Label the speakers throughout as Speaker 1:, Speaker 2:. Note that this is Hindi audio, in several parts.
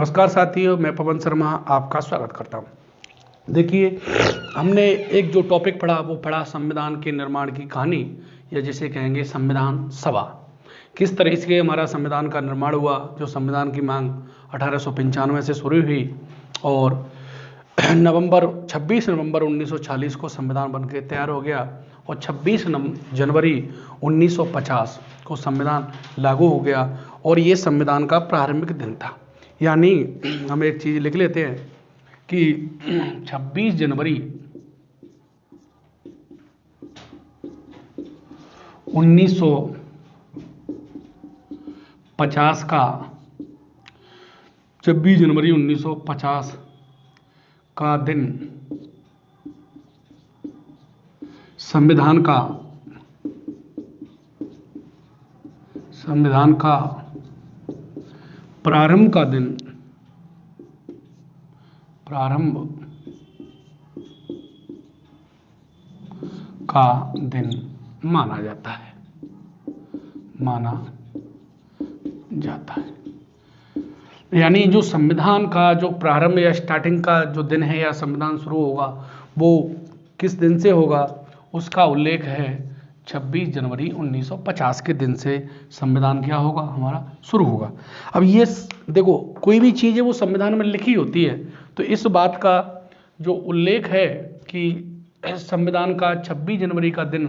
Speaker 1: नमस्कार साथियों, मैं पवन शर्मा आपका स्वागत करता हूं। देखिए, हमने एक जो टॉपिक पढ़ा वो पढ़ा संविधान के निर्माण की कहानी, या जिसे कहेंगे संविधान सभा। किस तरह से हमारा संविधान का निर्माण हुआ, जो संविधान की मांग 1895 से शुरू हुई और 26 नवंबर 1940 को संविधान बनकर तैयार हो गया और 26 जनवरी 1950 को संविधान लागू हो गया। और ये संविधान का प्रारंभिक दिन था। यानी हम एक चीज लिख लेते हैं कि 26 जनवरी 1950 का 26 जनवरी 1950 का दिन संविधान का प्रारंभ का दिन माना जाता है। यानी जो संविधान का जो प्रारंभ या स्टार्टिंग का जो दिन है या संविधान शुरू होगा वो किस दिन से होगा, उसका उल्लेख है 26 जनवरी 1950 के दिन से संविधान क्या होगा, हमारा शुरू होगा। अब ये देखो, कोई भी चीज़ है वो संविधान में लिखी होती है, तो इस बात का जो उल्लेख है कि संविधान का 26 जनवरी का दिन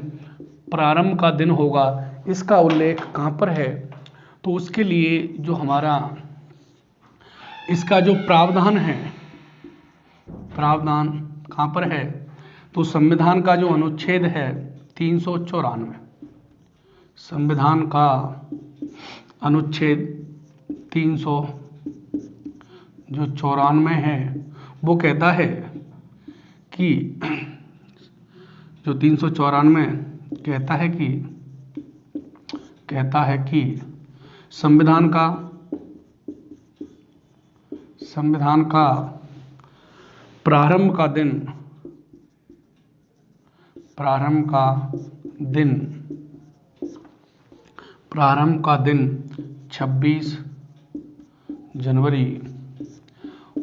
Speaker 1: प्रारंभ का दिन होगा, इसका उल्लेख कहाँ पर है, तो उसके लिए जो हमारा इसका जो प्रावधान है, प्रावधान कहाँ पर है, तो संविधान का जो अनुच्छेद है 394, संविधान का अनुच्छेद 394 है, वो कहता है कि जो 394 कहता है कि संविधान का प्रारंभ का दिन 26 जनवरी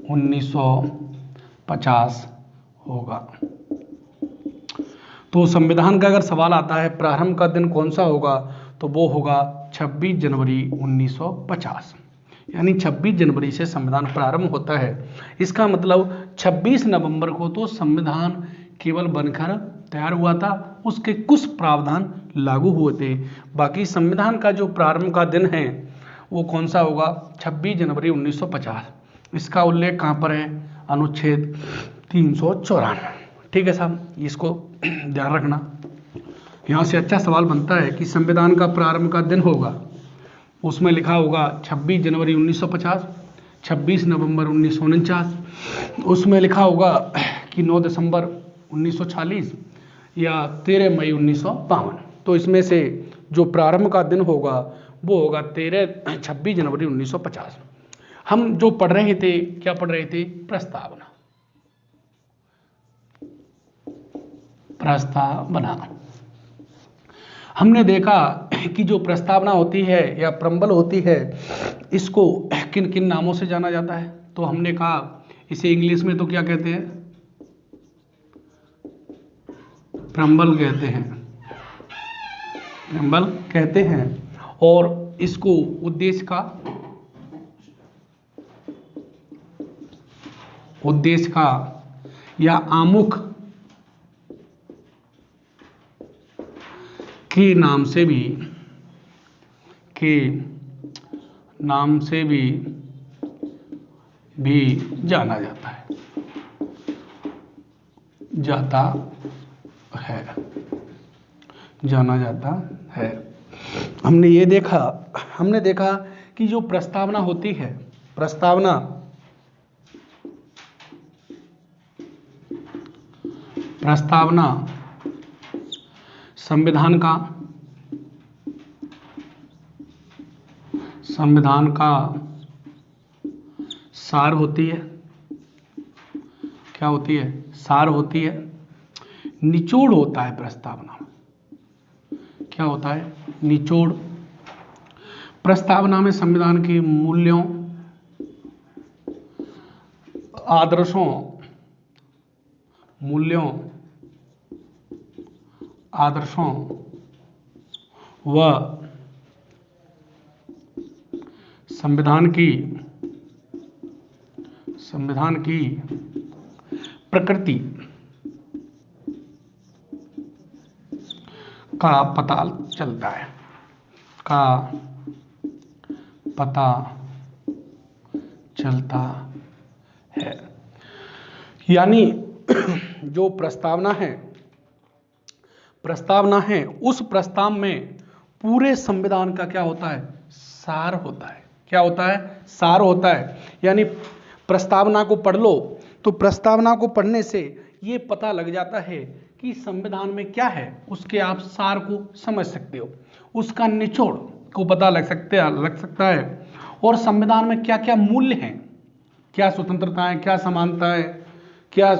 Speaker 1: 1950 होगा। तो संविधान का अगर सवाल आता है प्रारंभ का दिन कौन सा होगा, तो वो होगा 26 जनवरी 1950। यानी 26 जनवरी से संविधान प्रारंभ होता है। इसका मतलब 26 नवंबर को तो संविधान केवल बनकर तैयार हुआ था, उसके कुछ प्रावधान लागू हुए थे। बाकी संविधान का जो प्रारंभ का दिन है वो कौन सा होगा, 26 जनवरी 1950। इसका उल्लेख कहाँ पर है, अनुच्छेद 394। ठीक है साहब, इसको ध्यान रखना। यहाँ से अच्छा सवाल बनता है कि संविधान का प्रारंभ का दिन होगा, उसमें लिखा होगा 26 जनवरी 1950, 26 नवंबर 1949, उसमें लिखा होगा कि 9 दिसंबर 1940 या 13 मई 1952। तो इसमें से जो प्रारंभ का दिन होगा वो होगा 26 जनवरी 1950। हम जो पढ़ रहे थे, क्या पढ़ रहे थे, प्रस्तावना। हमने देखा कि जो प्रस्तावना होती है या प्रम्बल होती है, इसको किन किन नामों से जाना जाता है। तो हमने कहा इसे इंग्लिश में तो क्या कहते हैं, प्रम्बल कहते हैं। और इसको उद्देश्य का या आमुख के नाम से भी जाना जाता है। हमने देखा कि जो प्रस्तावना होती है, प्रस्तावना संविधान का सार होती है। क्या होती है, सार होती है। निचोड़ होता है प्रस्तावना। क्या होता है, निचोड़। प्रस्तावना में संविधान के मूल्यों, आदर्शों, मूल्यों, आदर्शों व संविधान की प्रकृति का पता चलता है, का पता चलता है। यानी जो प्रस्तावना है उस प्रस्ताव में पूरे संविधान का क्या होता है, सार होता है। क्या होता है, सार होता है। यानी प्रस्तावना को पढ़ लो तो प्रस्तावना को पढ़ने से ये पता लग जाता है कि संविधान में क्या है, उसके आप सार को समझ सकते हो, उसका निचोड़ को पता लग सकता है। और संविधान में क्या क्या मूल्य हैं, क्या स्वतंत्रता है, क्या समानता है, क्या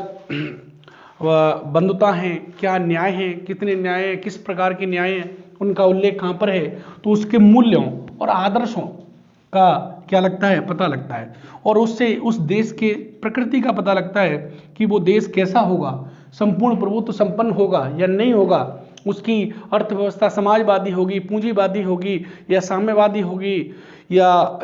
Speaker 1: बंधुता है, क्या न्याय है, कितने न्याय है, किस प्रकार के न्याय हैं, उनका उल्लेख कहाँ पर है, तो उसके मूल्यों और आदर्शों का क्या लगता है, पता लगता है। और उससे उस देश के प्रकृति का पता लगता है कि वो देश कैसा होगा, संपूर्ण प्रभुत्व संपन्न होगा या नहीं होगा, उसकी अर्थव्यवस्था समाजवादी होगी, पूंजीवादी होगी, या साम्यवादी होगी, या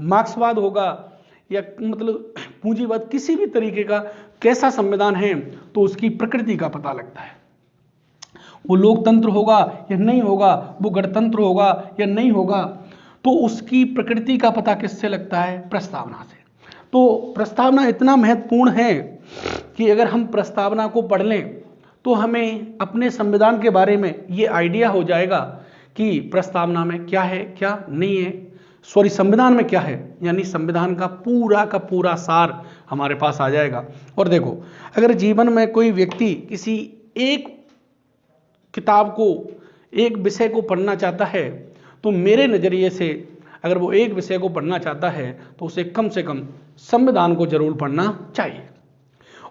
Speaker 1: मार्क्सवाद होगा, या मतलब पूंजीवाद, किसी भी तरीके का कैसा संविधान है, तो उसकी प्रकृति का पता लगता है। वो लोकतंत्र होगा या नहीं होगा, वो गणतंत्र होगा या नहीं होगा, तो उसकी प्रकृति का पता किससे लगता है, प्रस्तावना से। तो प्रस्तावना इतना महत्वपूर्ण है कि अगर हम प्रस्तावना को पढ़ लें तो हमें अपने संविधान के बारे में ये आइडिया हो जाएगा कि प्रस्तावना में क्या है, क्या नहीं है, संविधान में क्या है, यानी संविधान का पूरा सार हमारे पास आ जाएगा। और देखो, अगर जीवन में कोई व्यक्ति किसी एक किताब को, एक विषय को पढ़ना चाहता है, तो मेरे नज़रिए से अगर वो एक विषय को पढ़ना चाहता है तो उसे कम से कम संविधान को जरूर पढ़ना चाहिए।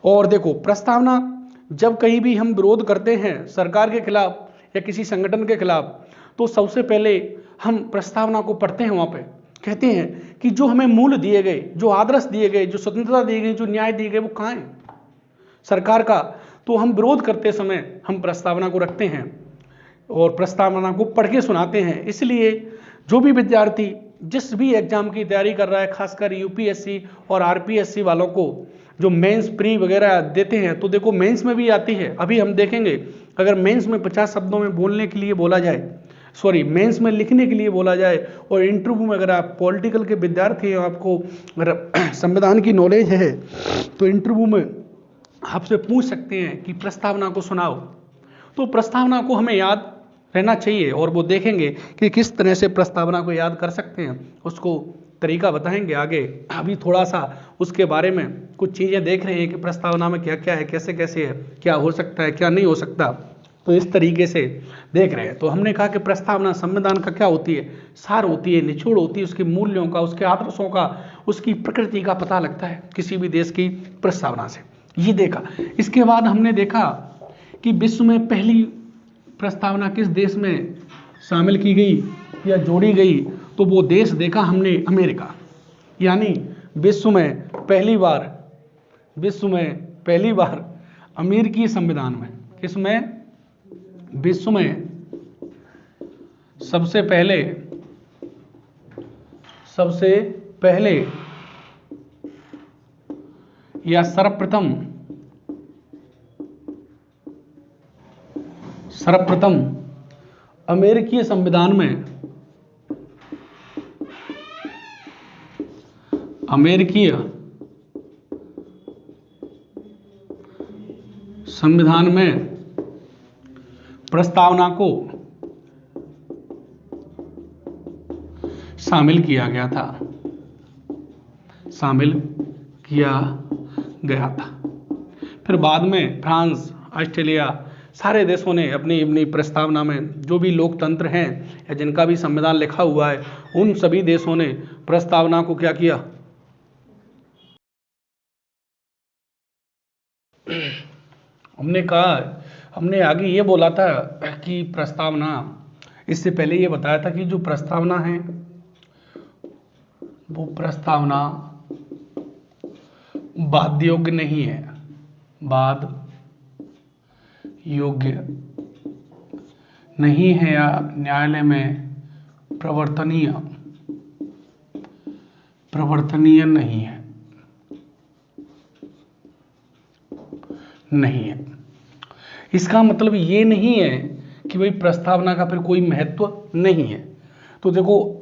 Speaker 1: और देखो, प्रस्तावना जब कहीं भी हम विरोध करते हैं सरकार के खिलाफ या किसी संगठन के खिलाफ, तो सबसे पहले हम प्रस्तावना को पढ़ते हैं। वहाँ पे कहते हैं कि जो हमें मूल्य दिए गए, जो आदर्श दिए गए, जो स्वतंत्रता दी गई, जो न्याय दिए गए, वो कहाँ है सरकार का। तो हम विरोध करते समय हम प्रस्तावना को रखते हैं और प्रस्तावना को पढ़ के सुनाते हैं। इसलिए जो भी विद्यार्थी जिस भी एग्जाम की तैयारी कर रहा है, खासकर यूपीएससी और आरपीएससी वालों को, जो मेंस प्री वगैरह देते हैं, तो देखो मेंस में भी आती है। अभी हम देखेंगे, अगर मेंस में 50 शब्दों में बोलने के लिए बोला जाए, मेंस में लिखने के लिए बोला जाए, और इंटरव्यू में अगर आप पॉलिटिकल के विद्यार्थी हैं, आपको अगर संविधान की नॉलेज है, तो इंटरव्यू में आपसे पूछ सकते हैं कि प्रस्तावना को सुनाओ। तो प्रस्तावना को हमें याद रहना चाहिए, और वो देखेंगे कि किस तरह से प्रस्तावना को याद कर सकते हैं, उसको तरीका बताएंगे आगे। अभी थोड़ा सा उसके बारे में कुछ चीज़ें देख रहे हैं कि प्रस्तावना में क्या क्या है, कैसे कैसे है, क्या हो सकता है, क्या नहीं हो सकता, तो इस तरीके से देख रहे हैं। तो हमने कहा कि प्रस्तावना संविधान का क्या होती है, सार होती है, निचोड़ होती है, उसके मूल्यों का, उसके आदर्शों का, उसकी प्रकृति का पता लगता है किसी भी देश की प्रस्तावना से। ये देखा। इसके बाद हमने देखा कि विश्व में पहली प्रस्तावना किस देश में शामिल की गई या जोड़ी गई, तो वो देश देखा हमने अमेरिका। यानी विश्व में पहली बार अमेरिकी संविधान में, किसमें, विश्व में सबसे पहले या सर्वप्रथम अमेरिकी संविधान में, अमेरिकी संविधान में प्रस्तावना को शामिल किया गया था। फिर बाद में फ्रांस, ऑस्ट्रेलिया, सारे देशों ने अपनी अपनी प्रस्तावना में, जो भी लोकतंत्र हैं या जिनका भी संविधान लिखा हुआ है, उन सभी देशों ने प्रस्तावना को क्या किया, हमने आगे ये बोला था कि प्रस्तावना, इससे पहले ये बताया था कि जो प्रस्तावना है वो प्रस्तावना बाध्य योग्य नहीं है, बाध्य योग्य नहीं है या न्यायालय में प्रवर्तनीय नहीं है, नहीं है। इसका मतलब ये नहीं है कि भाई प्रस्तावना का फिर कोई महत्व नहीं है। तो देखो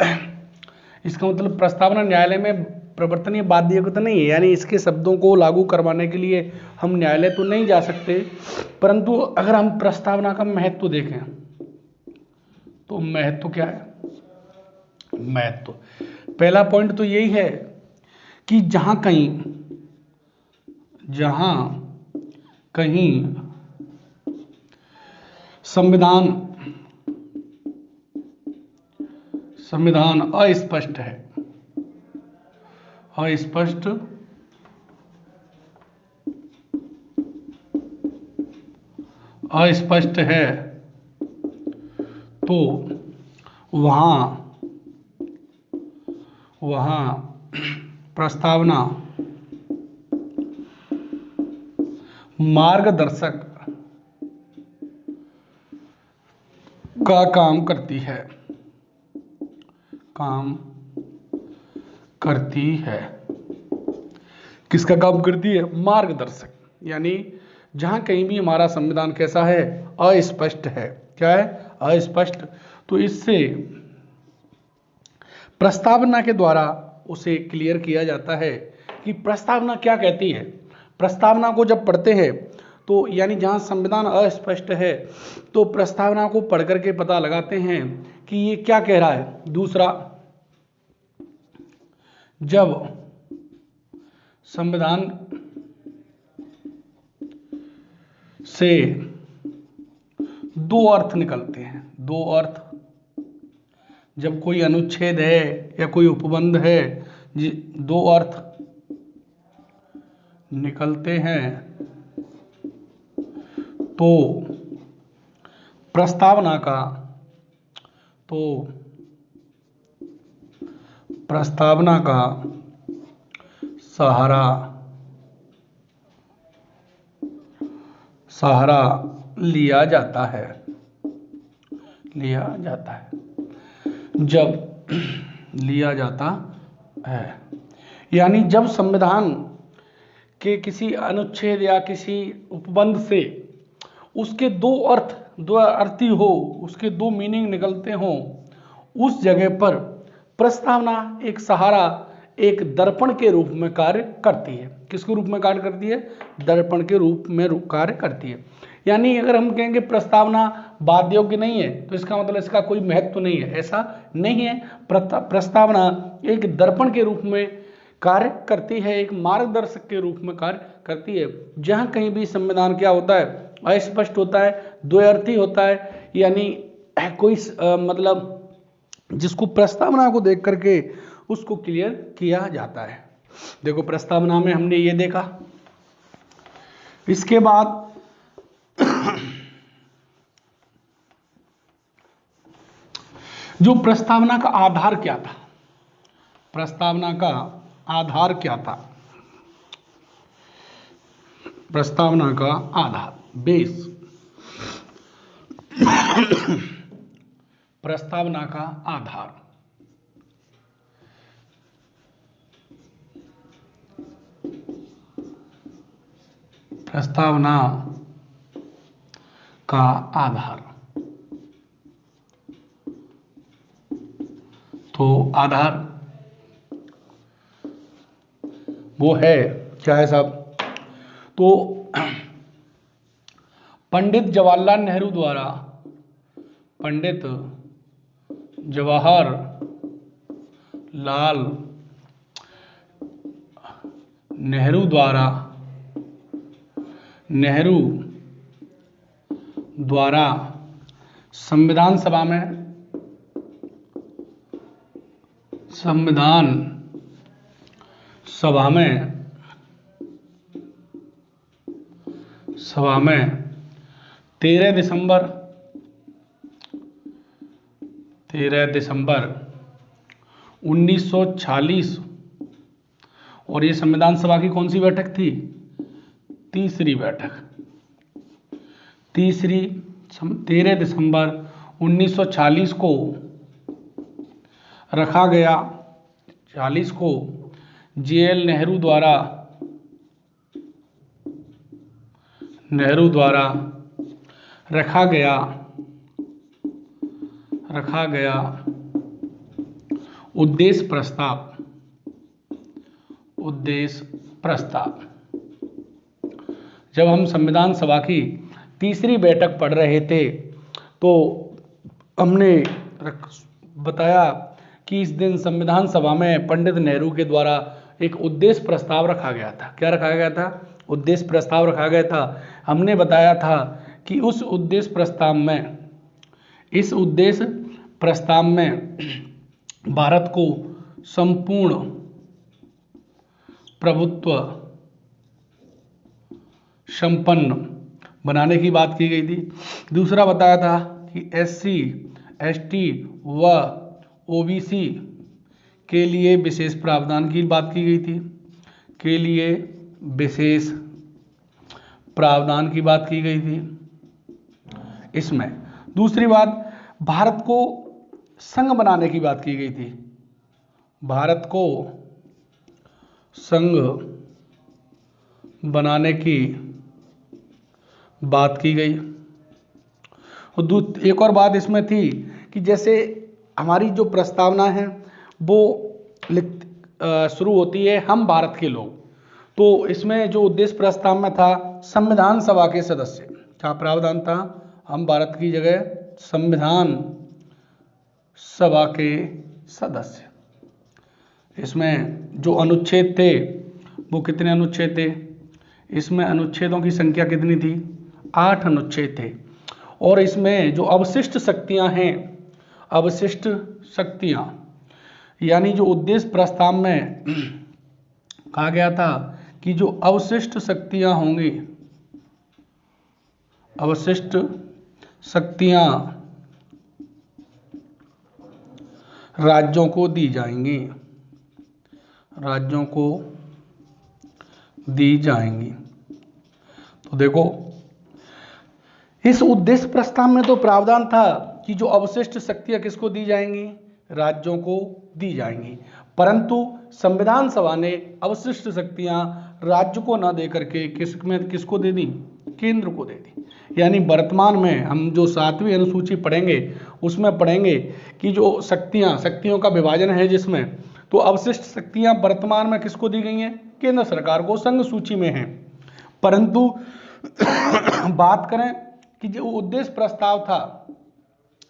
Speaker 1: इसका मतलब प्रस्तावना न्यायालय में प्रवर्तनीय बाध्य योग्यता नहीं है, यानी इसके शब्दों को लागू करवाने के लिए हम न्यायालय तो नहीं जा सकते, परंतु अगर हम प्रस्तावना का महत्व देखें तो महत्व क्या है? महत्व पहला पॉइंट तो यही है कि जहां कहीं संविधान अस्पष्ट है, अस्पष्ट है तो वहां प्रस्तावना मार्गदर्शक का काम करती है। किसका काम करती है? मार्गदर्शक। यानी जहां कहीं भी हमारा संविधान कैसा है? अस्पष्ट है। क्या है? अस्पष्ट। तो इससे प्रस्तावना के द्वारा उसे क्लियर किया जाता है कि प्रस्तावना क्या कहती है। प्रस्तावना को जब पढ़ते हैं तो यानी जहां संविधान अस्पष्ट है तो प्रस्तावना को पढ़ करके पता लगाते हैं कि ये क्या कह रहा है। दूसरा, जब संविधान से दो अर्थ निकलते हैं, दो अर्थ, जब कोई अनुच्छेद है या कोई उपबंध है, दो अर्थ निकलते हैं तो प्रस्तावना का सहारा लिया जाता है। जब लिया जाता है यानी जब संविधान के किसी अनुच्छेद या किसी उपबंध से उसके दो अर्थी हो, उसके दो मीनिंग निकलते हों, उस जगह पर प्रस्तावना एक सहारा, एक दर्पण के रूप में कार्य करती है। किसके रूप में कार्य करती है? दर्पण के रूप में कार्य करती है। यानी अगर हम कहेंगे प्रस्तावना बाध्य योग्य नहीं है तो इसका मतलब इसका कोई महत्व नहीं है, ऐसा नहीं है। प्रस्तावना एक दर्पण के रूप में कार्य करती है, एक मार्गदर्शक के रूप में कार्य करती है। जहां कहीं भी संविधान क्या होता है? अस्पष्ट होता है, द्वयर्थी होता है, यानी कोई मतलब जिसको प्रस्तावना को देख करके उसको क्लियर किया जाता है। देखो प्रस्तावना में हमने ये देखा। इसके बाद जो प्रस्तावना का आधार क्या था? प्रस्तावना का आधार क्या था? प्रस्तावना का आधार, बेस। प्रस्तावना का आधार, प्रस्तावना का आधार। तो आधार वो है क्या है साहब? तो पंडित जवाहरलाल नेहरू द्वारा, पंडित जवाहरलाल नेहरू द्वारा संविधान सभा में 13 दिसंबर 1946 और ये संविधान सभा की कौन सी बैठक थी? तीसरी बैठक। 13 दिसंबर 1940 को रखा गया। 40 को JL नेहरू द्वारा रखा गया उद्देश्य प्रस्ताव। जब हम संविधान सभा की तीसरी बैठक पढ़ रहे थे तो हमने बताया कि इस दिन संविधान सभा में पंडित नेहरू के द्वारा एक उद्देश्य प्रस्ताव रखा गया था। क्या रखा गया था? उद्देश्य प्रस्ताव रखा गया था। हमने बताया था कि इस उद्देश्य प्रस्ताव में भारत को संपूर्ण प्रभुत्व संपन्न बनाने की बात की गई थी। दूसरा बताया था कि SC, ST व OBC के लिए विशेष प्रावधान की बात की गई थी। इसमें दूसरी बात, भारत को संघ बनाने की बात की गई थी। भारत को संघ बनाने की बात की गई। और एक और बात इसमें थी कि जैसे हमारी जो प्रस्तावना है वो शुरू होती है हम भारत के लोग, तो इसमें जो उद्देश्य प्रस्ताव में था संविधान सभा के सदस्य, क्या प्रावधान था? हम भारत की जगह संविधान सभा के सदस्य। इसमें जो अनुच्छेद थे वो कितने अनुच्छेद थे? इसमें अनुच्छेदों की संख्या कितनी थी? 8 अनुच्छेद थे। और इसमें जो अवशिष्ट शक्तियां हैं, अवशिष्ट शक्तियां यानी जो उद्देश्य प्रस्ताव में कहा गया था कि जो अवशिष्ट शक्तियां होंगी, अवशिष्ट शक्तियां राज्यों को दी जाएंगी, तो देखो इस उद्देश्य प्रस्ताव में तो प्रावधान था कि जो अवशिष्ट शक्तियां किसको दी जाएंगी? राज्यों को दी जाएंगी। परंतु संविधान सभा ने अवशिष्ट शक्तियां राज्य को न दे करके किसको दे दी? केंद्र को दे दी। यानी वर्तमान में हम जो 7वीं अनुसूची पढ़ेंगे उसमें पढ़ेंगे कि जो शक्तियों का विभाजन है जिसमें, तो अवशिष्ट शक्तियां वर्तमान में किसको दी गई हैं? केंद्र सरकार को, संघ सूची में हैं। परंतु बात करें कि जो उद्देश्य प्रस्ताव था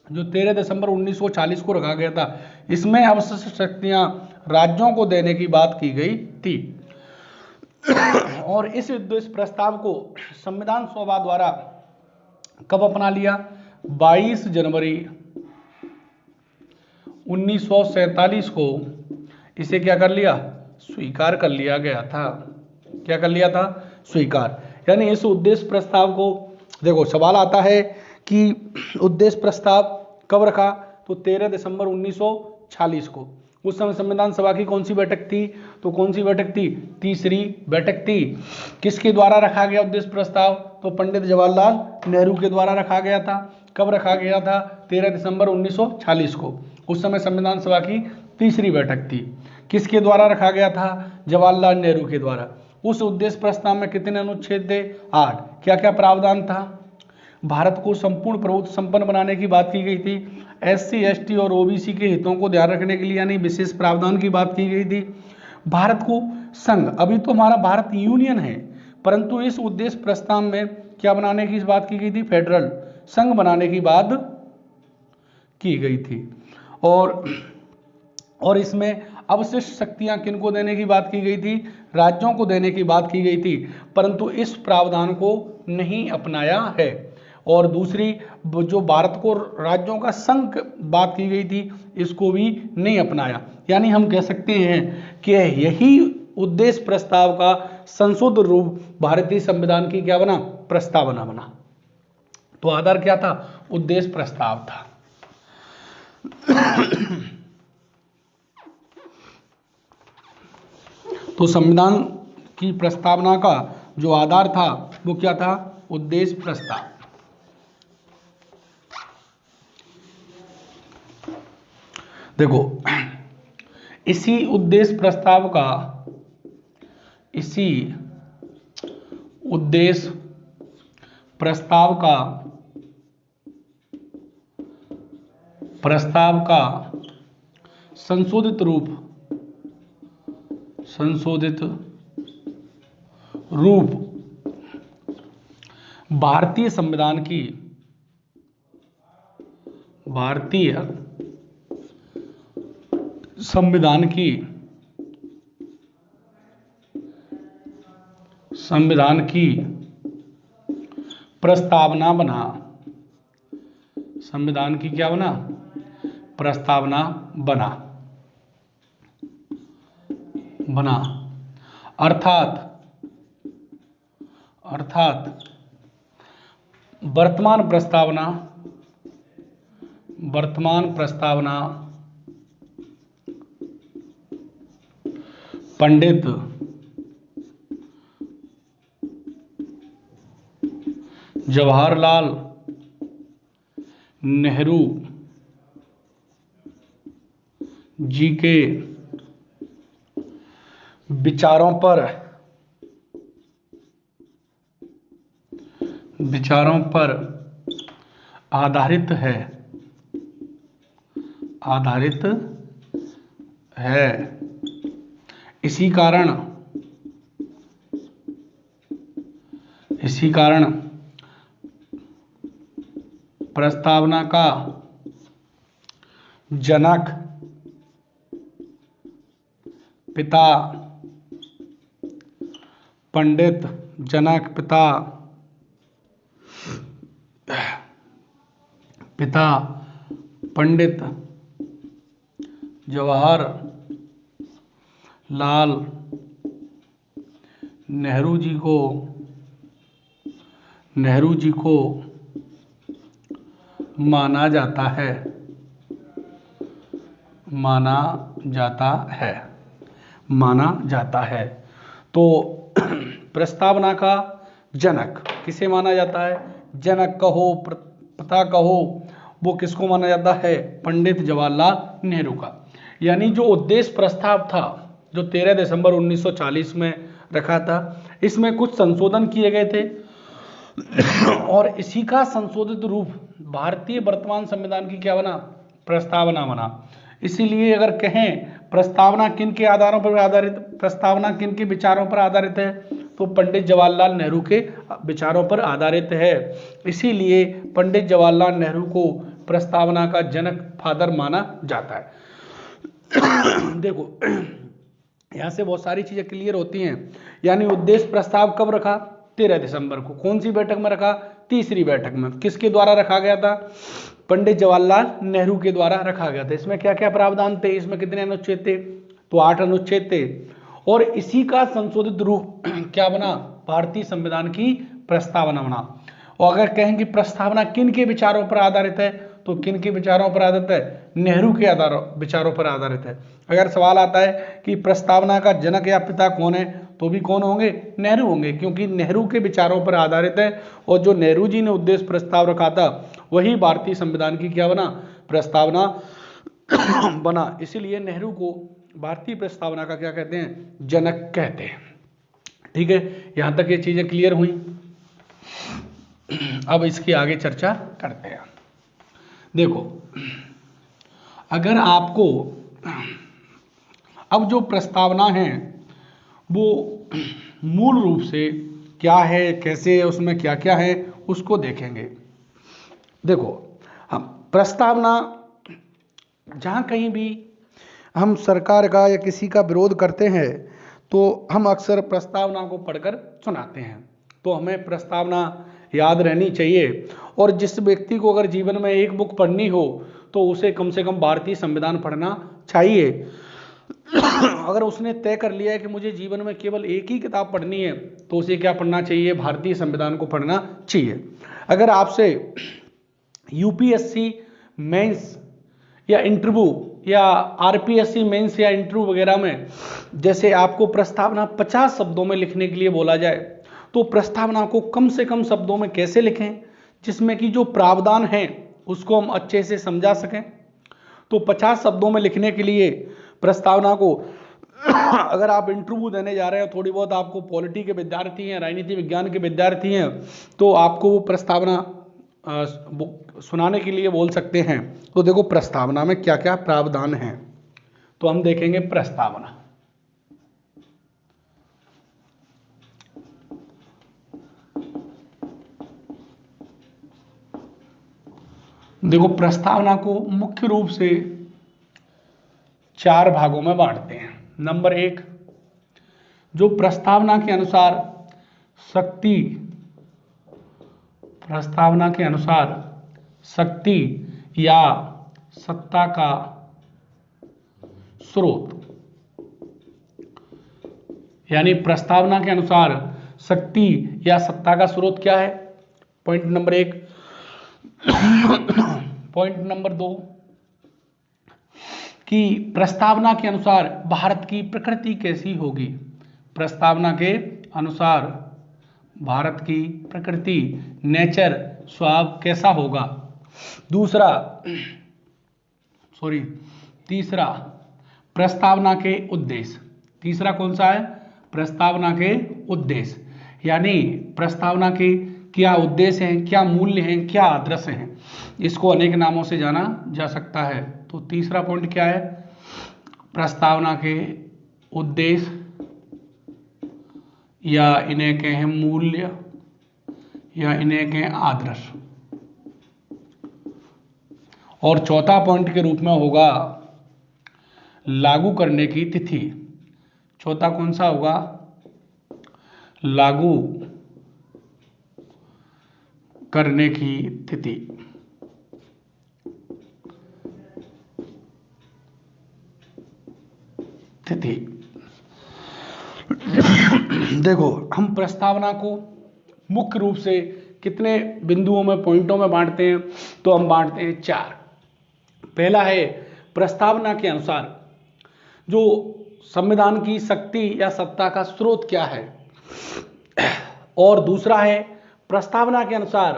Speaker 1: जो 13 दिसंबर 1940 को रखा गया था, इसमें अवशिष्ट शक्तियां राज्यों को देने की बात की गई थी। और इस उद्देश्य प्रस्ताव को संविधान सभा द्वारा कब अपना लिया? 22 जनवरी 1947 को इसे क्या कर लिया? स्वीकार कर लिया गया था। क्या कर लिया था? स्वीकार। यानी इस उद्देश्य प्रस्ताव को, देखो सवाल आता है कि उद्देश्य प्रस्ताव कब रखा? तो 13 दिसंबर 1946 को। उस समय संविधान सभा की कौन सी बैठक थी? तो कौन सी बैठक थी? तीसरी बैठक थी। किसके द्वारा रखा गया उद्देश्य प्रस्ताव? तो पंडित जवाहरलाल नेहरू के द्वारा रखा गया था। कब रखा गया था? 13 दिसंबर 1946 को। उस समय संविधान सभा की तीसरी बैठक थी। किसके द्वारा रखा गया था? जवाहरलाल नेहरू के द्वारा। उस उद्देश्य प्रस्ताव में कितने अनुच्छेद थे? 8। क्या क्या प्रावधान था? भारत को संपूर्ण प्रभुत्व संपन्न बनाने की बात की गई थी। SC, ST और OBC के हितों को ध्यान रखने के लिए यानी विशेष प्रावधान की बात की गई थी। भारत को संघ, अभी तो हमारा भारत यूनियन है, परंतु इस उद्देश्य प्रस्ताव में क्या बनाने की बात की गई थी? फेडरल संघ बनाने की बात की गई थी। और इसमें अवशिष्ट शक्तियां किनको देने की बात की गई थी? राज्यों को देने की बात की गई थी, परंतु इस प्रावधान को नहीं अपनाया है। और दूसरी जो भारत को राज्यों का संघ बात की गई थी, इसको भी नहीं अपनाया। यानी हम कह सकते हैं कि यही उद्देश्य प्रस्ताव का संशोधित रूप भारतीय संविधान की क्या बना? प्रस्तावना बना। तो आधार क्या था? उद्देश्य प्रस्ताव था। तो संविधान की प्रस्तावना का जो आधार था वो क्या था? उद्देश्य प्रस्ताव। देखो, इसी उद्देश्य प्रस्ताव का संशोधित रूप भारतीय संविधान की प्रस्तावना बना। संविधान की क्या बना? प्रस्तावना बना। अर्थात वर्तमान प्रस्तावना पंडित जवाहरलाल नेहरू जी के विचारों पर आधारित है। इसी कारण प्रस्तावना का जनक पिता पंडित जवाहरलाल नेहरू जी को माना जाता है। तो प्रस्तावना का जनक किसे माना जाता है? जनक कहो, पिता कहो, वो किसको माना जाता है? पंडित जवाहरलाल नेहरू का। यानी जो उद्देश्य प्रस्ताव था जो 13 दिसंबर 1940 में रखा था, इसमें कुछ संशोधन किए गए थे और इसी का संशोधित रूप भारतीय वर्तमान संविधान की क्या बना? प्रस्तावना बना। इसीलिए अगर कहें प्रस्तावना किन के आधारों पर आधारित, प्रस्तावना किन के विचारों पर आधारित है, तो पंडित जवाहरलाल नेहरू के विचारों पर आधारित है। इसीलिए पंडित जवाहरलाल नेहरू को प्रस्तावना का जनक, फादर माना जाता है। देखो, यहां से बहुत सारी चीजें क्लियर होती हैं। यानी उद्देश्य प्रस्ताव कब रखा? 13 दिसंबर को। कौन सी बैठक में रखा? तीसरी बैठक में। किसके द्वारा रखा गया था? पंडित जवाहरलाल नेहरू के द्वारा रखा गया था। इसमें क्या क्या प्रावधान थे? इसमें कितने अनुच्छेद थे? तो 8 अनुच्छेद थे। और इसी का संशोधित रूप क्या बना? भारतीय संविधान की प्रस्तावना बना। और अगर कहें कि प्रस्तावना किन के विचारों पर आधारित है, तो किन के विचारों पर आधारित है? नेहरू के विचारों पर आधारित है। अगर सवाल आता है कि प्रस्तावना का जनक या पिता कौन है, तो भी कौन होंगे? नेहरू होंगे, क्योंकि नेहरू के विचारों पर आधारित है। और जो नेहरू जी ने उद्देश्य प्रस्ताव रखा था वही भारतीय संविधान की क्या बना? प्रस्तावना बना। इसीलिए नेहरू को भारतीय प्रस्तावना का क्या कहते हैं? जनक कहते हैं। ठीक है, यहां तक ये चीजें क्लियर हुई। अब इसकी आगे चर्चा करते हैं। देखो, अगर आपको अब जो प्रस्तावना है वो मूल रूप से क्या है, कैसे है, उसमें क्या क्या है, उसको देखेंगे। देखो, हम प्रस्तावना, जहाँ कहीं भी हम सरकार का या किसी का विरोध करते हैं तो हम अक्सर प्रस्तावना को पढ़कर सुनाते हैं। तो हमें प्रस्तावना याद रहनी चाहिए। और जिस व्यक्ति को अगर जीवन में एक बुक पढ़नी हो तो उसे कम से कम भारतीय संविधान पढ़ना चाहिए। अगर उसने तय कर लिया है कि मुझे जीवन में केवल एक ही किताब पढ़नी है तो उसे क्या पढ़ना चाहिए? भारतीय संविधान को पढ़ना चाहिए। अगर आपसे यूपीएससी मेंस या इंटरव्यू या आरपीएससी मेंस या इंटरव्यू वगैरह में जैसे आपको प्रस्तावना 50 शब्दों में लिखने के लिए बोला जाए, तो प्रस्तावना को कम से कम शब्दों में कैसे लिखें जिसमें कि जो प्रावधान है उसको हम अच्छे से समझा सकें। तो 50 शब्दों में लिखने के लिए प्रस्तावना को अगर आप इंटरव्यू देने जा रहे हैं, थोड़ी बहुत आपको पॉलिटी के विद्यार्थी हैं, राजनीति विज्ञान के विद्यार्थी हैं, तो आपको वो प्रस्तावना सुनाने के लिए बोल सकते हैं। तो देखो प्रस्तावना में क्या क्या प्रावधान हैं, तो हम देखेंगे प्रस्तावना। देखो प्रस्तावना को मुख्य रूप से 4 भागों में बांटते हैं। नंबर 1, जो प्रस्तावना के अनुसार शक्ति या सत्ता का स्रोत, यानी प्रस्तावना के अनुसार शक्ति या सत्ता का स्रोत क्या है, पॉइंट नंबर 1। पॉइंट नंबर 2, कि प्रस्तावना के अनुसार भारत की प्रकृति कैसी होगी, प्रस्तावना के अनुसार भारत की प्रकृति, नेचर, स्वभाव कैसा होगा। तीसरा प्रस्तावना के उद्देश्य। तीसरा कौन सा है, प्रस्तावना के उद्देश्य, यानी प्रस्तावना के क्या उद्देश्य हैं, क्या मूल्य हैं, क्या आदर्श हैं, इसको अनेक नामों से जाना जा सकता है। तो तीसरा पॉइंट क्या है, प्रस्तावना के उद्देश्य या इन्हें कहें मूल्य या इन्हें कहें आदर्श। और चौथा पॉइंट के रूप में होगा लागू करने की तिथि। चौथा कौन सा होगा, लागू करने की तिथि। देखो हम प्रस्तावना को मुख्य रूप से कितने बिंदुओं में, पॉइंटों में बांटते हैं, तो हम बांटते हैं 4। पहला है प्रस्तावना के अनुसार जो संविधान की शक्ति या सत्ता का स्रोत क्या है, और दूसरा है प्रस्तावना के अनुसार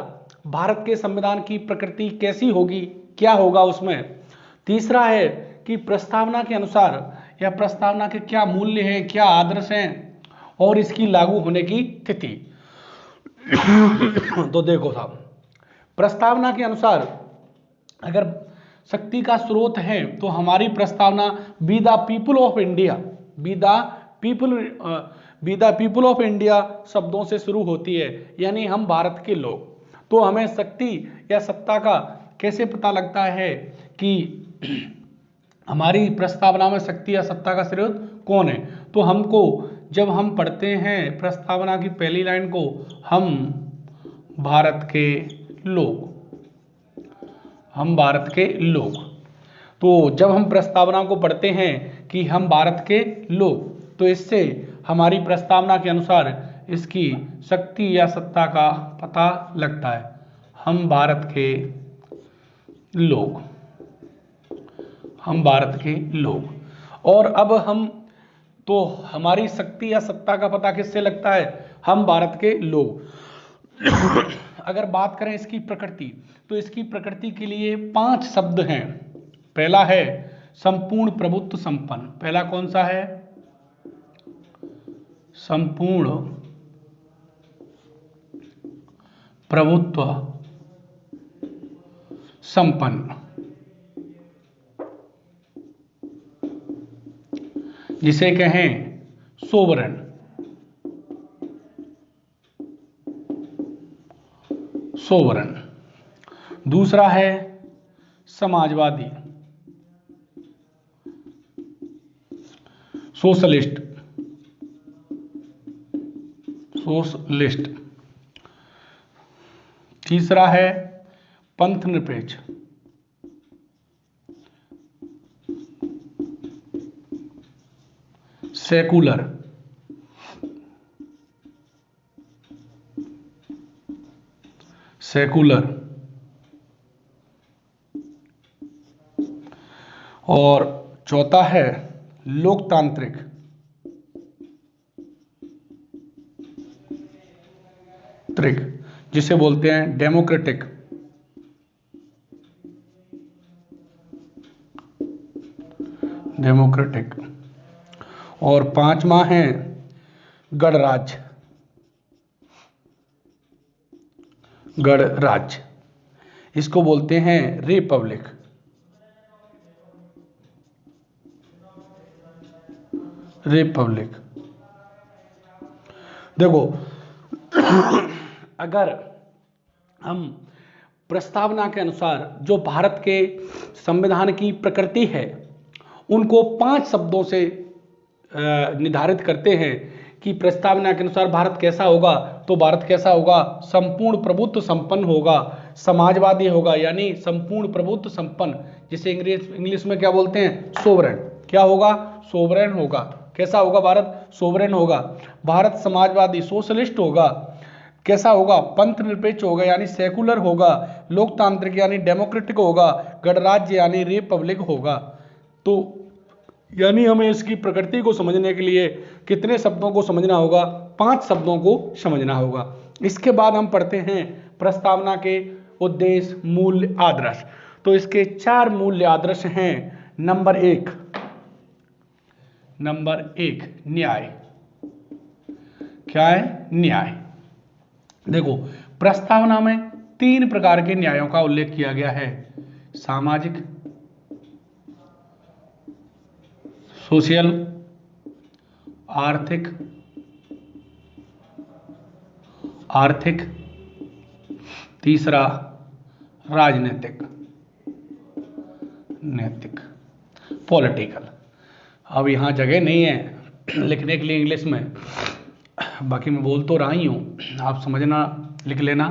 Speaker 1: भारत के संविधान की प्रकृति कैसी होगी, क्या होगा उसमें। तीसरा है कि प्रस्तावना के अनुसार या प्रस्तावना के क्या मूल्य हैं, क्या आदर्श हैं, और इसकी लागू होने की तिथि। तो देखो साहब, प्रस्तावना के अनुसार अगर शक्ति का स्रोत है तो हमारी प्रस्तावना be the people of India, be the people of India शब्दों से शुरू होती है, यानी हम भारत के लोग। तो हमें शक्ति या सत्ता का कैसे पता लगता है कि हमारी प्रस्तावना में शक्ति या सत्ता का स्रोत कौन है, तो हमको जब हम पढ़ते हैं प्रस्तावना की पहली लाइन को, हम भारत के लोग, हम भारत के लोग, तो जब हम प्रस्तावना को पढ़ते हैं कि हम भारत के लोग, तो इससे हमारी प्रस्तावना के अनुसार इसकी शक्ति या सत्ता का पता लगता है। हम भारत के लोग, हम भारत के लोग। और अब हम, तो हमारी शक्ति या सत्ता का पता किससे लगता है, हम भारत के लोग। अगर बात करें इसकी प्रकृति, तो इसकी प्रकृति के लिए 5 शब्द हैं। पहला है संपूर्ण प्रभुत्व संपन्न। पहला कौन सा है, संपूर्ण प्रभुत्व संपन्न, जिसे कहें सोवरेन। सोवरेन। दूसरा है समाजवादी, सोशलिस्ट, सोशलिस्ट। तीसरा है पंथ निरपेक्ष, सेकुलर। सेकुलर। और चौथा है लोकतांत्रिक, जिसे बोलते हैं डेमोक्रेटिक। और पांचवा है गणराज्य, इसको बोलते हैं रिपब्लिक। देखो अगर हम प्रस्तावना के अनुसार जो भारत के संविधान की प्रकृति है उनको 5 शब्दों से निर्धारित करते हैं कि प्रस्तावना के अनुसार भारत कैसा होगा, तो भारत कैसा होगा, संपूर्ण प्रभुत्व संपन्न होगा, समाजवादी होगा, यानी संपूर्ण प्रभुत्व संपन्न, जिसे इंग्लिश में क्या बोलते हैं, सोवरेन। क्या होगा, सोवरेन होगा। कैसा होगा भारत, सोवरेन होगा। भारत समाजवादी सोशलिस्ट होगा। कैसा होगा, पंथ निरपेक्ष होगा यानी सेकुलर होगा। लोकतांत्रिक यानी डेमोक्रेटिक होगा। गणराज्य यानी रिपब्लिक होगा। तो यानी हमें इसकी प्रकृति को समझने के लिए कितने शब्दों को समझना होगा, 5 शब्दों को समझना होगा। इसके बाद हम पढ़ते हैं प्रस्तावना के उद्देश्य, मूल्य, आदर्श। तो इसके 4 मूल्य आदर्श हैं। नंबर एक न्याय। क्या है, न्याय। देखो प्रस्तावना में 3 प्रकार के न्यायों का उल्लेख किया गया है, सामाजिक, सोशल, आर्थिक, तीसरा राजनीतिक, नैतिक, पॉलिटिकल। अब यहाँ जगह नहीं है लिखने के लिए इंग्लिश में, बाकी मैं बोल तो रहा ही हूँ, आप समझना, लिख लेना।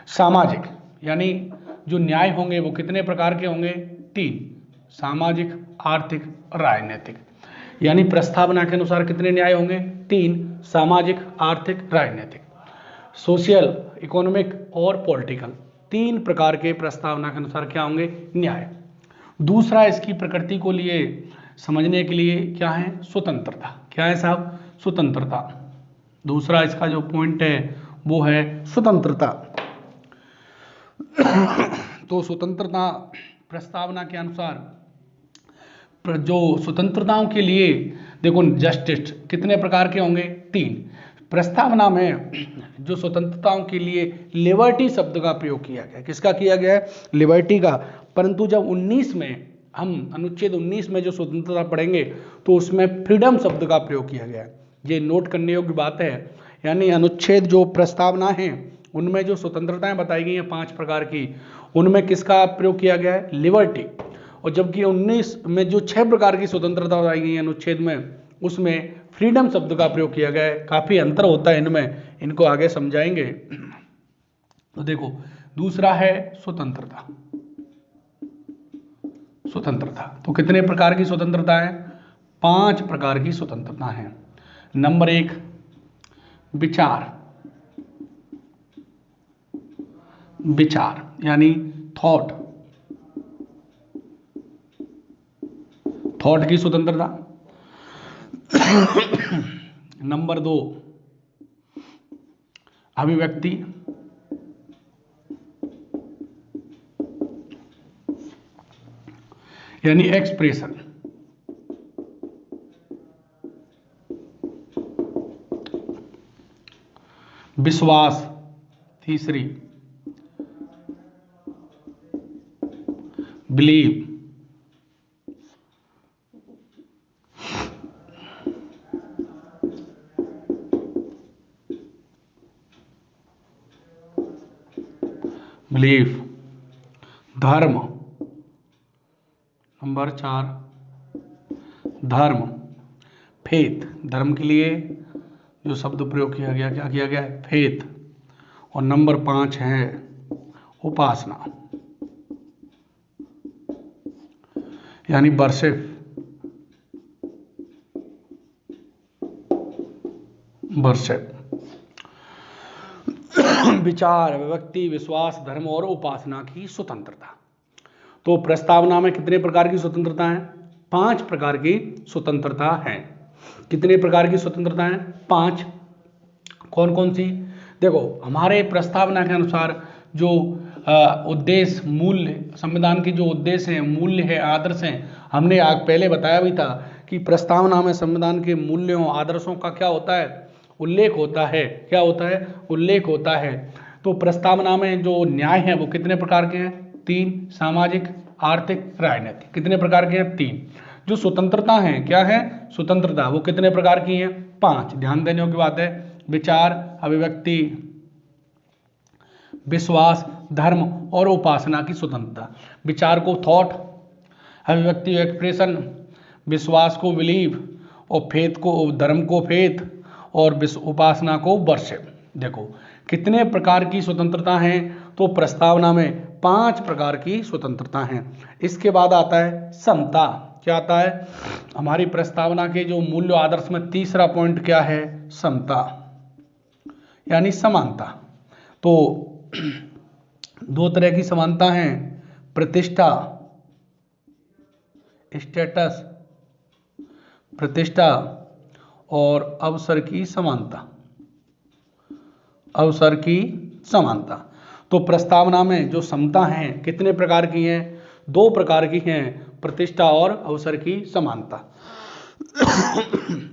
Speaker 1: सामाजिक यानी जो न्याय होंगे वो कितने प्रकार के होंगे, 3, सामाजिक, आर्थिक, राजनीतिक। यानी प्रस्तावना के अनुसार कितने न्याय होंगे, 3, सामाजिक, आर्थिक, राजनीतिक, सोशल, इकोनॉमिक और पॉलिटिकल। 3 प्रकार के प्रस्तावना के अनुसार क्या होंगे, न्याय। दूसरा इसकी प्रकृति को लिए समझने के लिए क्या है, स्वतंत्रता। क्या है साहब, स्वतंत्रता। दूसरा इसका जो पॉइंट है वो है स्वतंत्रता। तो स्वतंत्रता प्रस्तावना के अनुसार जो स्वतंत्रताओं के लिए देखो, जस्टिस कितने प्रकार के होंगे, 3। प्रस्तावना में जो स्वतंत्रताओं के लिए लिबर्टी शब्द का प्रयोग किया गया, किसका किया गया है, लिबर्टी का। परंतु जब 19 में हम अनुच्छेद 19 में जो स्वतंत्रता पढ़ेंगे तो उसमें फ्रीडम शब्द का प्रयोग किया गया है। ये नोट करने योग्य बात है। यानी अनुच्छेद जो प्रस्तावना है उनमें जो स्वतंत्रताएं बताई गई हैं 5 प्रकार की, उनमें किसका प्रयोग किया गया है, लिबर्टी। और जबकि 19 में जो 6 प्रकार की स्वतंत्रता बताई गई है अनुच्छेद में, उसमें फ्रीडम शब्द का प्रयोग किया गया है। काफी अंतर होता है इनमें, इनको आगे समझाएंगे। तो देखो दूसरा है स्वतंत्रता। तो कितने प्रकार की स्वतंत्रता है, 5 प्रकार की स्वतंत्रता है। नंबर 1 विचार यानी थॉट की स्वतंत्रता। नंबर 2 अभिव्यक्ति यानी एक्सप्रेशन। विश्वास, तीसरी बिलीव। धर्म। नंबर 4 धर्म, फेथ। धर्म के लिए जो शब्द प्रयोग किया गया, क्या किया गया है, फेथ। और नंबर 5 है उपासना यानी वर्शिप। विचार, अभिव्यक्ति, विश्वास, धर्म और उपासना की स्वतंत्रता। तो प्रस्तावना में कितने प्रकार की स्वतंत्रता है? 5 प्रकार की स्वतंत्रता है। कितने प्रकार की स्वतंत्रता है? 5। कौन कौन सी? देखो, हमारे प्रस्तावना के अनुसार जो उद्देश्य, मूल्य, संविधान के जो उद्देश्य हैं, मूल्य है, आदर्श हैं, हमने पहले बताया भी था कि प्रस्तावना में संविधान के मूल्यों, आदर्शों का क्या होता है? उल्लेख होता है। क्या होता है? उल्लेख होता है। तो प्रस्तावना में जो न्याय है वो कितने प्रकार के हैं? 3। सामाजिक, आर्थिक, राजनीतिक। कितने प्रकार के हैं? 3। जो स्वतंत्रता है, क्या है? स्वतंत्रता, वो कितने प्रकार की है? 5। ध्यान देने की बात है। विचार, अभिव्यक्ति, विश्वास, धर्म और उपासना की स्वतंत्रता। विचार को थॉट, अभिव्यक्ति एक्सप्रेशन, विश्वास को बिलीव, और फेथ को, धर्म को फेथ, और उपासना को वर्शिप। देखो कितने प्रकार की स्वतंत्रता है? तो प्रस्तावना में 5 प्रकार की स्वतंत्रता है। इसके बाद आता है समता। क्या आता है? हमारी प्रस्तावना के जो मूल्य आदर्श में तीसरा पॉइंट क्या है? समता, यानी समानता। तो 2 तरह की समानता है, प्रतिष्ठा, स्टेटस, प्रतिष्ठा, और अवसर की समानता, अवसर की समानता। तो प्रस्तावना में जो समता है कितने प्रकार की है? 2 प्रकार की हैं, प्रतिष्ठा और अवसर की समानता।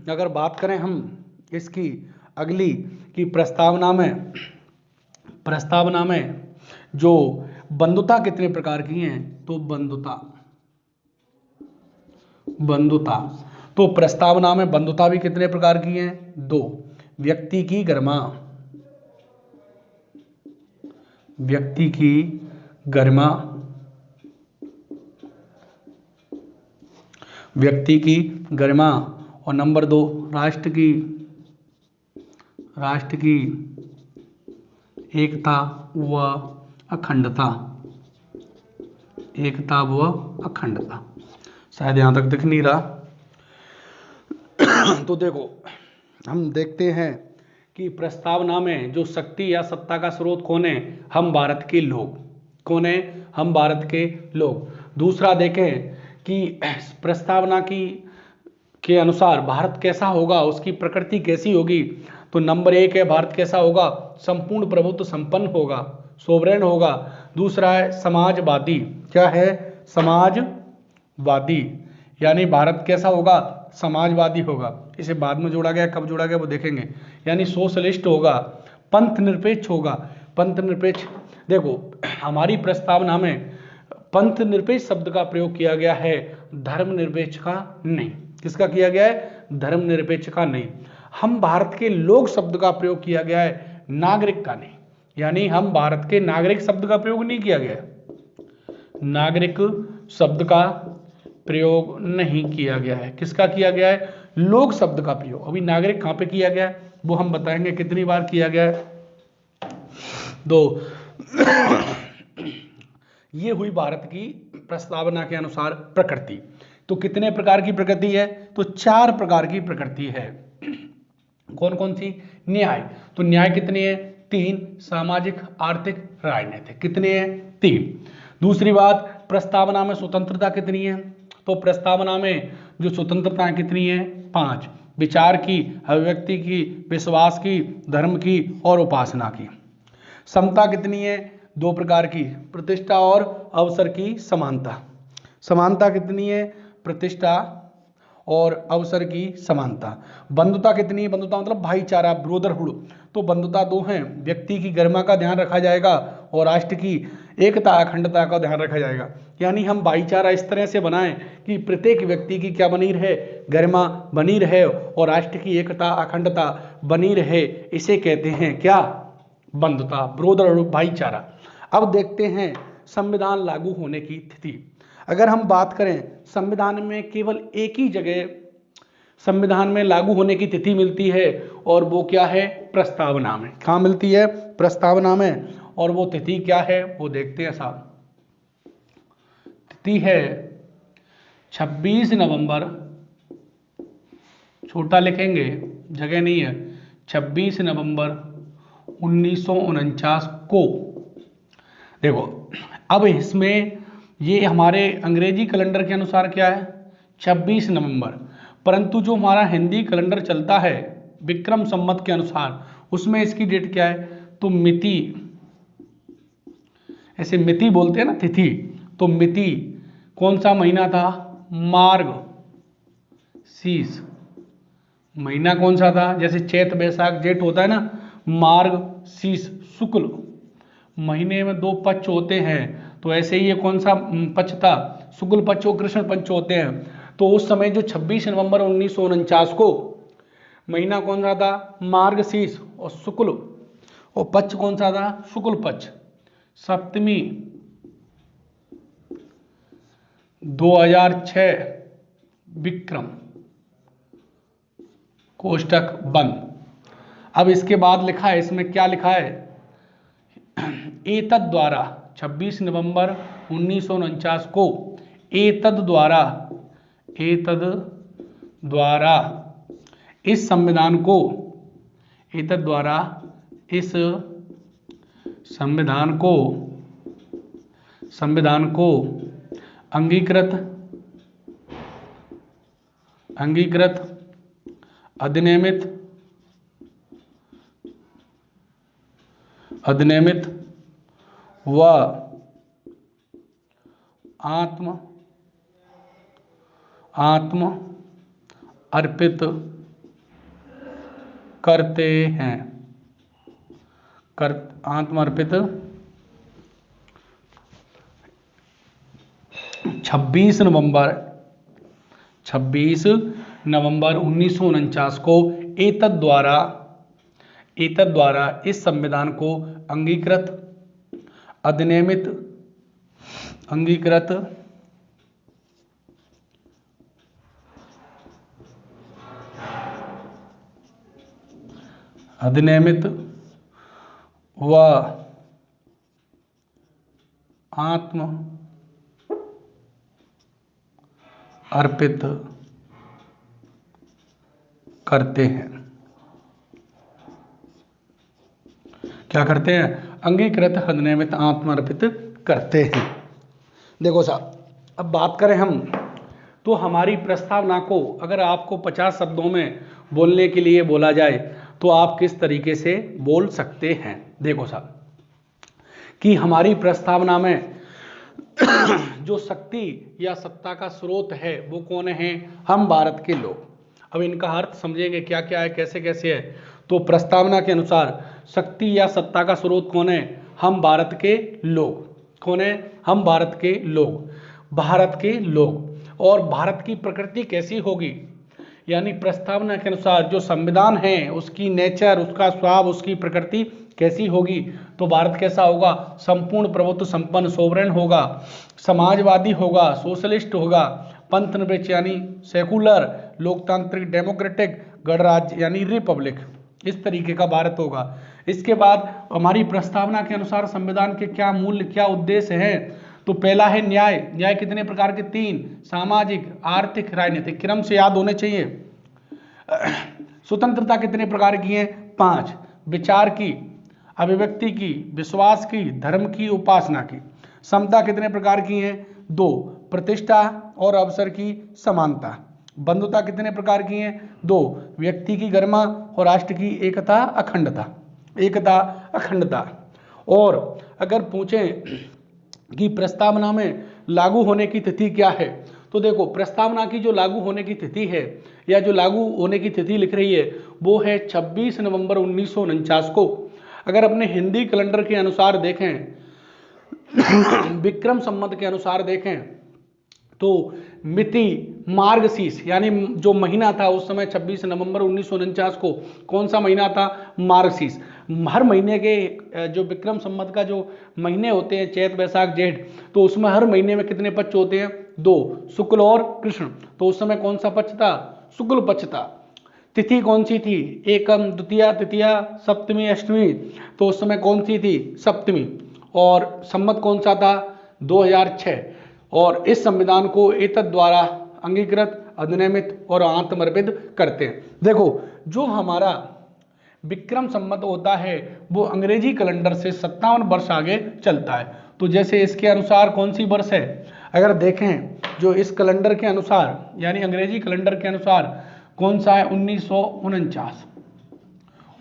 Speaker 1: अगर बात करें हम इसकी अगली कि प्रस्तावना में जो बंधुता कितने प्रकार की हैं? तो बंधुता, तो प्रस्तावना में बंधुता भी कितने प्रकार की हैं? 2। व्यक्ति की गरिमा, व्यक्ति की गरिमा, व्यक्ति की गरिमा, और नंबर 2 राष्ट्र की एकता व अखंडता, एकता व अखंडता। शायद यहां तक दिख नहीं रहा। तो देखो, हम देखते हैं कि प्रस्तावना में जो शक्ति या सत्ता का स्रोत कौन है? हम भारत के लोग। कौन है? हम भारत के लोग। दूसरा देखें कि प्रस्तावना के अनुसार भारत कैसा होगा, उसकी प्रकृति कैसी होगी? तो नंबर 1 है भारत कैसा होगा? संपूर्ण प्रभुत्व संपन्न होगा, सोवरेन होगा। दूसरा है समाजवादी। क्या है? समाजवादी, यानी भारत कैसा होगा? समाजवादी होगा। इसे बाद में जोड़ा गया, कब जोड़ा गया वो देखेंगे। यानी सोशलिस्ट होगा, पंथ निरपेक्ष होगा। पंथ निरपेक्ष, देखो हमारी प्रस्तावना में पंथ निरपेक्ष शब्द का प्रयोग किया गया है, धर्मनिरपेक्ष का नहीं। किसका किया गया है? धर्मनिरपेक्ष का नहीं। हम भारत के लोग शब्द का प्रयोग किया गया है, नागरिक का नहीं। यानी हम भारत के नागरिक शब्द का प्रयोग नहीं किया गया, नागरिक शब्द का प्रयोग नहीं किया गया है। किसका किया गया है? लोग शब्द का प्रयोग। अभी नागरिक कहां पे किया गया है वो हम बताएंगे, कितनी बार किया गया है। 2। ये हुई भारत की प्रस्तावना के अनुसार प्रकृति। तो कितने प्रकार की प्रकृति है? तो 4 प्रकार की प्रकृति है। कौन कौन सी? न्याय, तो न्याय कितनी है? 3। सामाजिक, आर्थिक, राजनीतिक। कितने हैं? 3। दूसरी बात, प्रस्तावना में स्वतंत्रता कितनी है? तो प्रस्तावना में जो स्वतंत्रता कितनी है? 5। विचार की, अभिव्यक्ति की, विश्वास की, धर्म की और उपासना की। समता कितनी है? 2 प्रकार की, प्रतिष्ठा और अवसर की समानता। समानता कितनी है? प्रतिष्ठा और अवसर की समानता। बंधुता कितनी है? बंधुता मतलब भाईचारा, ब्रोदरहुड। तो बंधुता 2 हैं, व्यक्ति की गरिमा का ध्यान रखा जाएगा और राष्ट्र की एकता अखंडता का ध्यान रखा जाएगा। यानी हम भाईचारा इस तरह से बनाएं कि प्रत्येक व्यक्ति की क्या बनी रहे? गरिमा बनी रहे और राष्ट्र की एकता अखंडता बनी रहे। इसे कहते हैं क्या? बंधुता, ब्रोदरहुड, भाईचारा। अब देखते हैं संविधान लागू होने की तिथि। अगर हम बात करें, संविधान में केवल एक ही जगह संविधान में लागू होने की तिथि मिलती है और वो क्या है? प्रस्तावना में। कहाँ मिलती है? प्रस्तावना में। और वो तिथि क्या है वो देखते हैं साहब। तिथि है 26 नवंबर, छोटा लिखेंगे जगह नहीं है, 26 नवंबर 1949 को। देखो अब इसमें ये हमारे अंग्रेजी कैलेंडर के अनुसार क्या है 26 नवंबर, परंतु जो हमारा हिंदी कैलेंडर चलता है विक्रम संवत के अनुसार उसमें इसकी डेट क्या है, तो मिति, ऐसे मिति बोलते हैं ना तिथि, तो मिति कौन सा महीना था, मार्ग शीस, महीना कौन सा था, जैसे चैत बैसाख जेठ होता है ना, मार्ग शीस शुक्ल, महीने में 2 पक्ष होते हैं, तो ऐसे ही ये कौन सा पक्ष था, शुक्ल पक्ष और कृष्ण पक्ष होते हैं। तो उस समय जो 26 नवंबर 1949 को महीना कौन सा था, मार्गशीर्ष और शुक्ल, और पक्ष कौन सा था, शुक्ल पक्ष, सप्तमी 2006 विक्रम, कोष्टक बंद। अब इसके बाद लिखा है, इसमें क्या लिखा है, एतद द्वारा 26 नवंबर 1949 को एतद द्वारा इस संविधान को, एतद द्वारा इस संविधान को अंगीकृत अधिनियमित व आत्म अर्पित करते हैं, आत्म अर्पित 26 नवंबर 1949 को एतद द्वारा इस संविधान को अंगीकृत अधिनियमित व आत्म अर्पित करते हैं। क्या करते हैं, अंगीकृत अधिनियमित आत्म अर्पित करते हैं। देखो साहब, अब बात करें हम, तो हमारी प्रस्तावना को अगर आपको 50 शब्दों में बोलने के लिए बोला जाए तो आप किस तरीके से बोल सकते हैं। देखो साहब कि हमारी प्रस्तावना में जो शक्ति या सत्ता का स्रोत है वो कौन है, हम भारत के लोग। अब इनका अर्थ समझेंगे क्या क्या है, कैसे कैसे है। तो प्रस्तावना के अनुसार शक्ति या सत्ता का स्रोत कौन है, हम भारत के लोग। कौन है, हम भारत के लोग, भारत के लोग। और भारत की प्रकृति कैसी होगी, यानी प्रस्तावना के अनुसार जो संविधान है उसकी नेचर, उसका स्वभाव, उसकी प्रकृति कैसी होगी, तो भारत कैसा होगा, संपूर्ण प्रभुत्व संपन्न सोवरेन होगा, समाजवादी होगा, सोशलिस्ट होगा, पंथ निरपेक्ष यानी सेकुलर, लोकतांत्रिक डेमोक्रेटिक, गणराज्य यानी रिपब्लिक, इस तरीके का भारत होगा। इसके बाद हमारी प्रस्तावना के अनुसार संविधान के क्या मूल्य, क्या उद्देश्य है, तो पहला है न्याय। न्याय कितने प्रकार के, 3, सामाजिक, आर्थिक, राजनीतिक, क्रम से याद होने चाहिए। स्वतंत्रता कितने प्रकार की है, 5, विचार की, अभिव्यक्ति की, विश्वास की, धर्म की, उपासना की। समता कितने प्रकार की है, 2, प्रतिष्ठा और अवसर की समानता। बंधुता कितने प्रकार की है, 2, व्यक्ति की गरिमा और राष्ट्र की एकता अखंडता। और अगर पूछें कि प्रस्तावना में लागू होने की तिथि क्या है, तो देखो प्रस्तावना की जो लागू होने की तिथि है या जो लागू होने की तिथि लिख रही है वो है 26 नवंबर 1949 को। अगर अपने हिंदी कैलेंडर के अनुसार देखें, विक्रम संवत के अनुसार देखें, तो मिति मार्गशीर्ष यानी जो महीना था उस समय 26 नवंबर 1949 को कौन सा महीना था, मार्गशीर्ष। हर महीने के जो विक्रम संवत का जो महीने होते हैं, चैत बैसाख जेठ, तो उसमें हर महीने में कितने पक्ष होते हैं, 2, शुक्ल और कृष्ण। तो उस समय कौन सा पक्ष था, शुक्ल पक्ष था। तिथि कौन सी थी, एकम, द्वितीया, तृतीया, सप्तमी, अष्टमी, तो उस समय कौन सी थी, सप्तमी। और संवत कौन सा था, 2006। और इस संविधान को एतद द्वारा अंगीकृत, अधिनियमित और आत्मर्पित करते हैं। देखो जो हमारा विक्रम संवत होता है वो अंग्रेजी कैलेंडर से 57 वर्ष आगे चलता है। तो तो जैसे इसके अनुसार कौन सी वर्ष है, अगर देखें जो इस कैलेंडर के अनुसार यानी अंग्रेजी कैलेंडर के अनुसार कौन सा है 1949,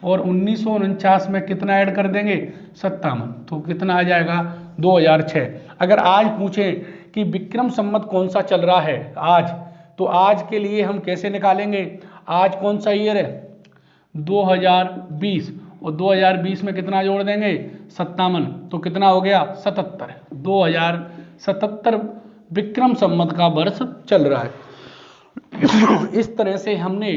Speaker 1: और 1949 में कितना ऐड कर देंगे 57, तो कितना आ जाएगा 2006। अगर आज पूछें कि विक्रम संवत कौन सा चल रहा है आज, तो आज के लिए हम कैसे निकालेंगे, आज कौन सा ईयर है 2020, और 2020 में कितना जोड़ देंगे 57, तो कितना हो गया 77, 2077 विक्रम संवत का वर्ष चल रहा है। इस तरह से हमने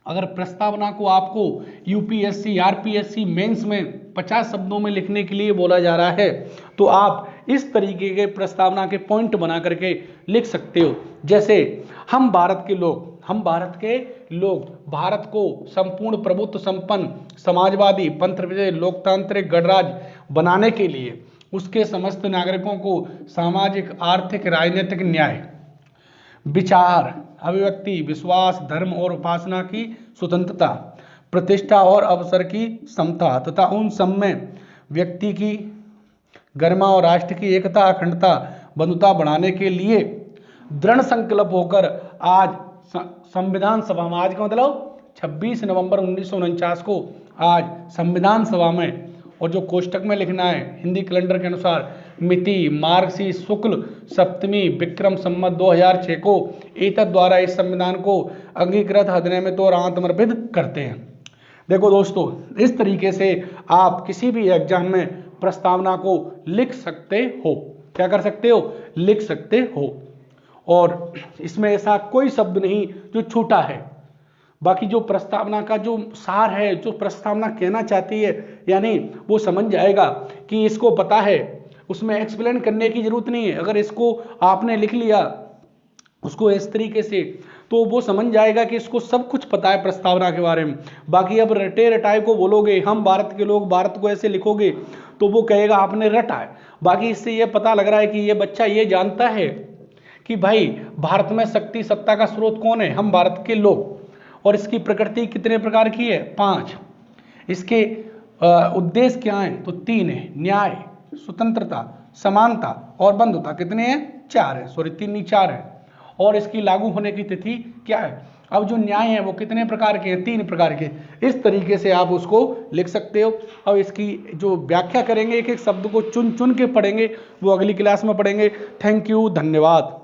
Speaker 1: अगर प्रस्तावना को आपको यूपीएससी आरपीएससी मेंस में 50 शब्दों में लिखने के लिए बोला जा रहा है, तो आप इस तरीके के प्रस्तावना के पॉइंट बना करके लिख सकते हो। जैसे हम भारत के लोग भारत को संपूर्ण प्रभुत्व संपन्न समाजवादी पंथप्रजय लोकतांत्रिक गणराज्य बनाने के लिए उसके समस्त नागरिकों को सामाजिक आर्थिक राजनीतिक न्याय विचार अभिव्यक्ति विश्वास धर्म और उपासना की स्वतंत्रता प्रतिष्ठा और अवसर की समता तथा उन सब में व्यक्ति की गरिमा और राष्ट्र की एकता अखंडता बंधुता बढ़ाने के लिए दृढ़ संकल्प होकर आज संविधान सभा में, आज का मतलब 26 नवंबर 1949 को आज संविधान सभा में, और जो कोष्टक में लिखना है हिंदी कैलेंडर के अनुसार मिति मार्गशीर्ष शुक्ल सप्तमी विक्रम संवत 2006 को एतद द्वारा इस संविधान को अंगीकृत अधिनियमित और आत्मर्पित करते हैं। देखो दोस्तों, इस तरीके से आप किसी भी एग्जाम में प्रस्तावना को लिख सकते हो। क्या कर सकते हो, लिख सकते हो, और इसमें ऐसा कोई शब्द नहीं जो छूटा है। बाकी जो प्रस्तावना का जो सार है, जो प्रस्तावना कहना चाहती है, यानी वो समझ जाएगा कि इसको पता है, उसमें एक्सप्लेन करने की जरूरत नहीं है। अगर इसको आपने लिख लिया उसको इस तरीके से, तो वो समझ जाएगा कि इसको सब कुछ पता है प्रस्तावना के बारे में। बाकी अब रटे रटाए को बोलोगे, हम भारत के लोग भारत को ऐसे लिखोगे, तो वो कहेगा आपने रटा है। बाकी इससे ये पता लग रहा है कि ये बच्चा ये जानता है कि भाई भारत में शक्ति सत्ता का स्रोत कौन है, हम भारत के लोग, और इसकी प्रकृति कितने प्रकार की है 5, इसके उद्देश्य क्या हैं तो 3 है, न्याय स्वतंत्रता समानता और बंधुता कितने हैं 4 है, सॉरी 3 नहीं 4 है, और इसकी लागू होने की तिथि क्या है। अब जो न्याय है वो कितने प्रकार के हैं 3 प्रकार के। इस तरीके से आप उसको लिख सकते हो। अब इसकी जो व्याख्या करेंगे, एक एक शब्द को चुन चुन के पढ़ेंगे, वो अगली क्लास में पढ़ेंगे। थैंक यू, धन्यवाद।